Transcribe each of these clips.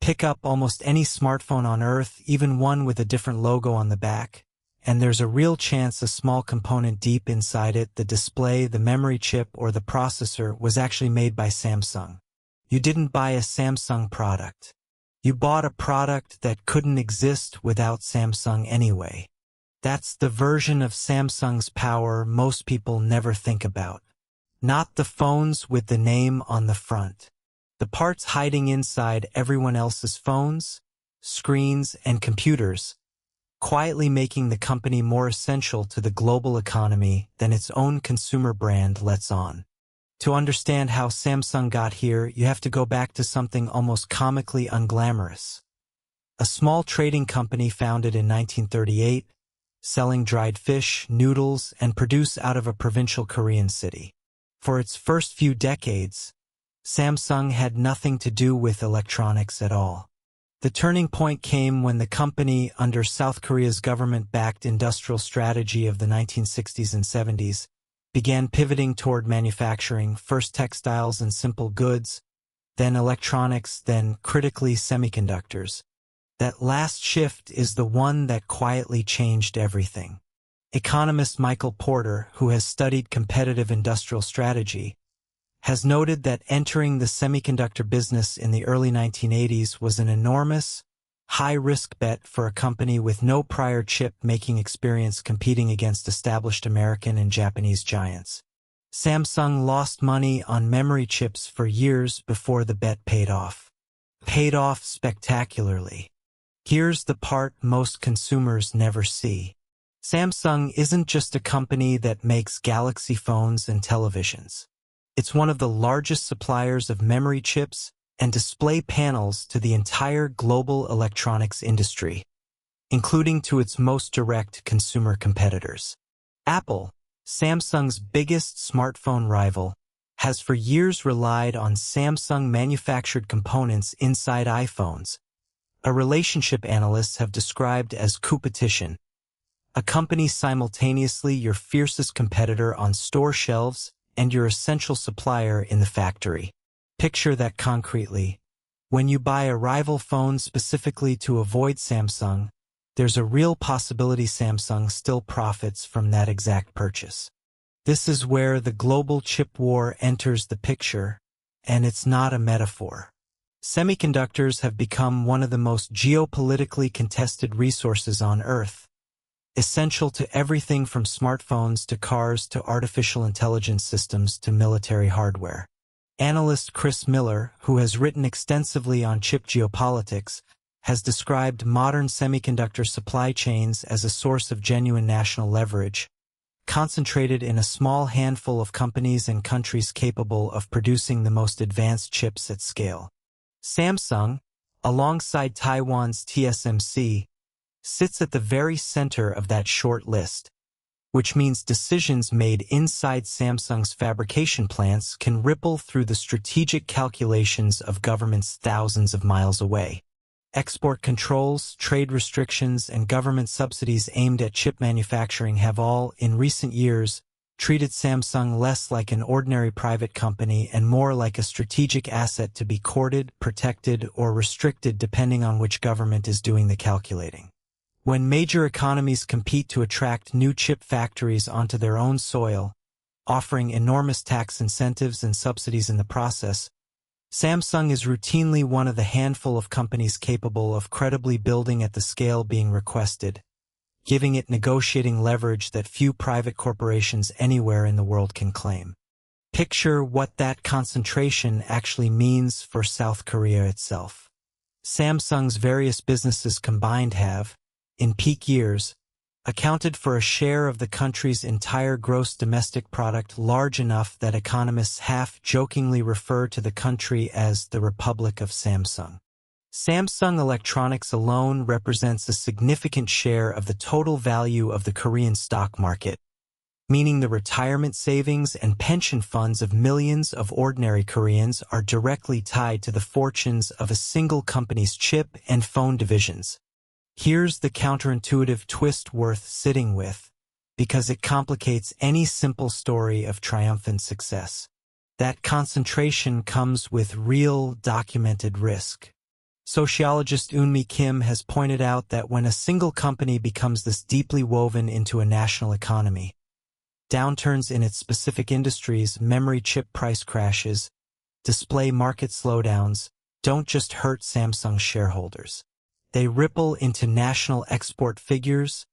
Pick up almost any smartphone on Earth, even one with a different logo on the back, and there's a real chance a small component deep inside it, the display, the memory chip, or the processor, was actually made by Samsung. You didn't buy a Samsung product. You bought a product that couldn't exist without Samsung anyway. That's the version of Samsung's power most people never think about. Not the phones with the name on the front. The parts hiding inside everyone else's phones, screens, and computers, quietly making the company more essential to the global economy than its own consumer brand lets on. To understand how Samsung got here, you have to go back to something almost comically unglamorous. A small trading company founded in 1938, selling dried fish, noodles, and produce out of a provincial Korean city. For its first few decades, Samsung had nothing to do with electronics at all. The turning point came when the company, under South Korea's government-backed industrial strategy of the 1960s and 70s, began pivoting toward manufacturing, first textiles and simple goods, then electronics, then critically semiconductors. That last shift is the one that quietly changed everything. Economist Michael Porter, who has studied competitive industrial strategy, has noted that entering the semiconductor business in the early 1980s was an enormous, high-risk bet for a company with no prior chip-making experience competing against established American and Japanese giants. Samsung lost money on memory chips for years before the bet paid off. Paid off spectacularly. Here's the part most consumers never see. Samsung isn't just a company that makes Galaxy phones and televisions. It's one of the largest suppliers of memory chips and display panels to the entire global electronics industry, including to its most direct consumer competitors. Apple, Samsung's biggest smartphone rival, has for years relied on Samsung-manufactured components inside iPhones, a relationship analysts have described as competition. A company simultaneously your fiercest competitor on store shelves and your essential supplier in the factory. Picture that concretely. When you buy a rival phone specifically to avoid Samsung, there's a real possibility Samsung still profits from that exact purchase. This is where the global chip war enters the picture, and it's not a metaphor. Semiconductors have become one of the most geopolitically contested resources on Earth, essential to everything from smartphones to cars to artificial intelligence systems to military hardware. Analyst Chris Miller, who has written extensively on chip geopolitics, has described modern semiconductor supply chains as a source of genuine national leverage, concentrated in a small handful of companies and countries capable of producing the most advanced chips at scale. Samsung, alongside Taiwan's TSMC, sits at the very center of that short list, which means decisions made inside Samsung's fabrication plants can ripple through the strategic calculations of governments thousands of miles away. Export controls, trade restrictions, and government subsidies aimed at chip manufacturing have all, in recent years, treated Samsung less like an ordinary private company and more like a strategic asset to be courted, protected, or restricted depending on which government is doing the calculating. When major economies compete to attract new chip factories onto their own soil, offering enormous tax incentives and subsidies in the process, Samsung is routinely one of the handful of companies capable of credibly building at the scale being requested, giving it negotiating leverage that few private corporations anywhere in the world can claim. Picture what that concentration actually means for South Korea itself. Samsung's various businesses combined have, in peak years, accounted for a share of the country's entire gross domestic product large enough that economists half-jokingly refer to the country as the Republic of Samsung. Samsung Electronics alone represents a significant share of the total value of the Korean stock market, meaning the retirement savings and pension funds of millions of ordinary Koreans are directly tied to the fortunes of a single company's chip and phone divisions. Here's the counterintuitive twist worth sitting with, because it complicates any simple story of triumphant success. That concentration comes with real, documented risk. Sociologist Eunmi Kim has pointed out that when a single company becomes this deeply woven into a national economy, downturns in its specific industries, memory chip price crashes, display market slowdowns, don't just hurt Samsung shareholders. They ripple into national export figures,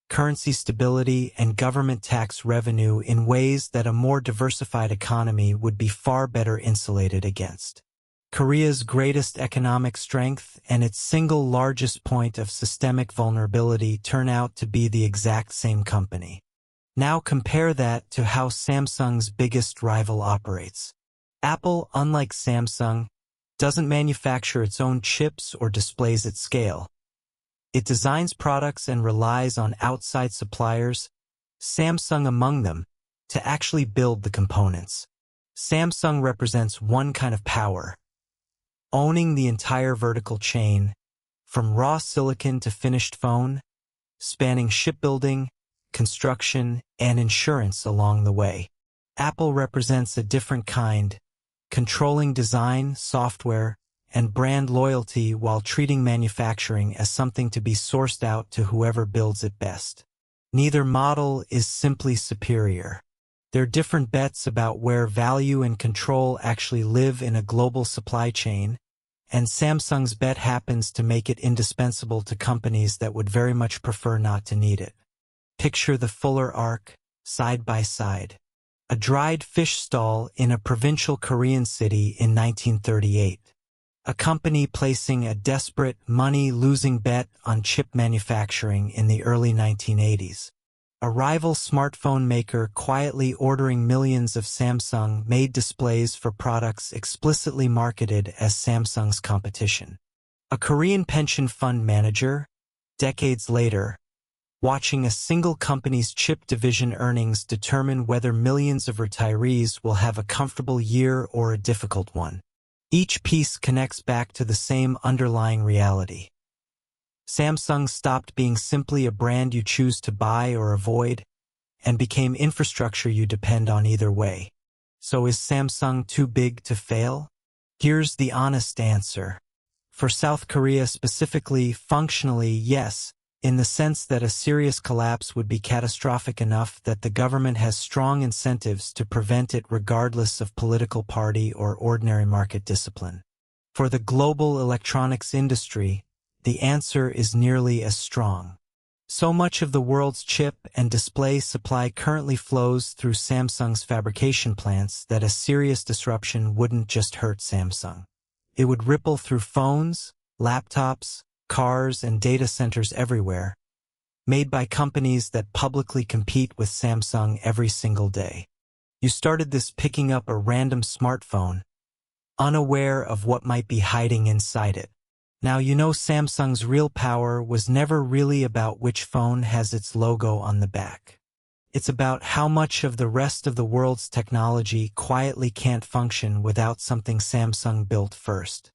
currency stability, and government tax revenue in ways that a more diversified economy would be far better insulated against. Korea's greatest economic strength and its single largest point of systemic vulnerability turn out to be the exact same company. Now compare that to how Samsung's biggest rival operates. Apple, unlike Samsung, doesn't manufacture its own chips or displays at scale. It designs products and relies on outside suppliers, Samsung among them, to actually build the components. Samsung represents one kind of power, owning the entire vertical chain, from raw silicon to finished phone, spanning shipbuilding, construction, and insurance along the way. Apple represents a different kind, controlling design, software, and brand loyalty while treating manufacturing as something to be sourced out to whoever builds it best. Neither model is simply superior. They're different bets about where value and control actually live in a global supply chain, and Samsung's bet happens to make it indispensable to companies that would very much prefer not to need it. Picture the fuller arc, side by side. A dried fish stall in a provincial Korean city in 1938. A company placing a desperate, money-losing bet on chip manufacturing in the early 1980s. A rival smartphone maker quietly ordering millions of Samsung-made displays for products explicitly marketed as Samsung's competition. A Korean pension fund manager, decades later, watching a single company's chip division earnings determine whether millions of retirees will have a comfortable year or a difficult one. Each piece connects back to the same underlying reality. Samsung stopped being simply a brand you choose to buy or avoid, and became infrastructure you depend on either way. So is Samsung too big to fail? Here's the honest answer. For South Korea specifically, functionally, yes, in the sense that a serious collapse would be catastrophic enough that the government has strong incentives to prevent it regardless of political party or ordinary market discipline. For the global electronics industry, the answer is nearly as strong. So much of the world's chip and display supply currently flows through Samsung's fabrication plants that a serious disruption wouldn't just hurt Samsung. It would ripple through phones, laptops, cars, and data centers everywhere, made by companies that publicly compete with Samsung every single day. You started this picking up a random smartphone, unaware of what might be hiding inside it. Now you know Samsung's real power was never really about which phone has its logo on the back. It's about how much of the rest of the world's technology quietly can't function without something Samsung built first.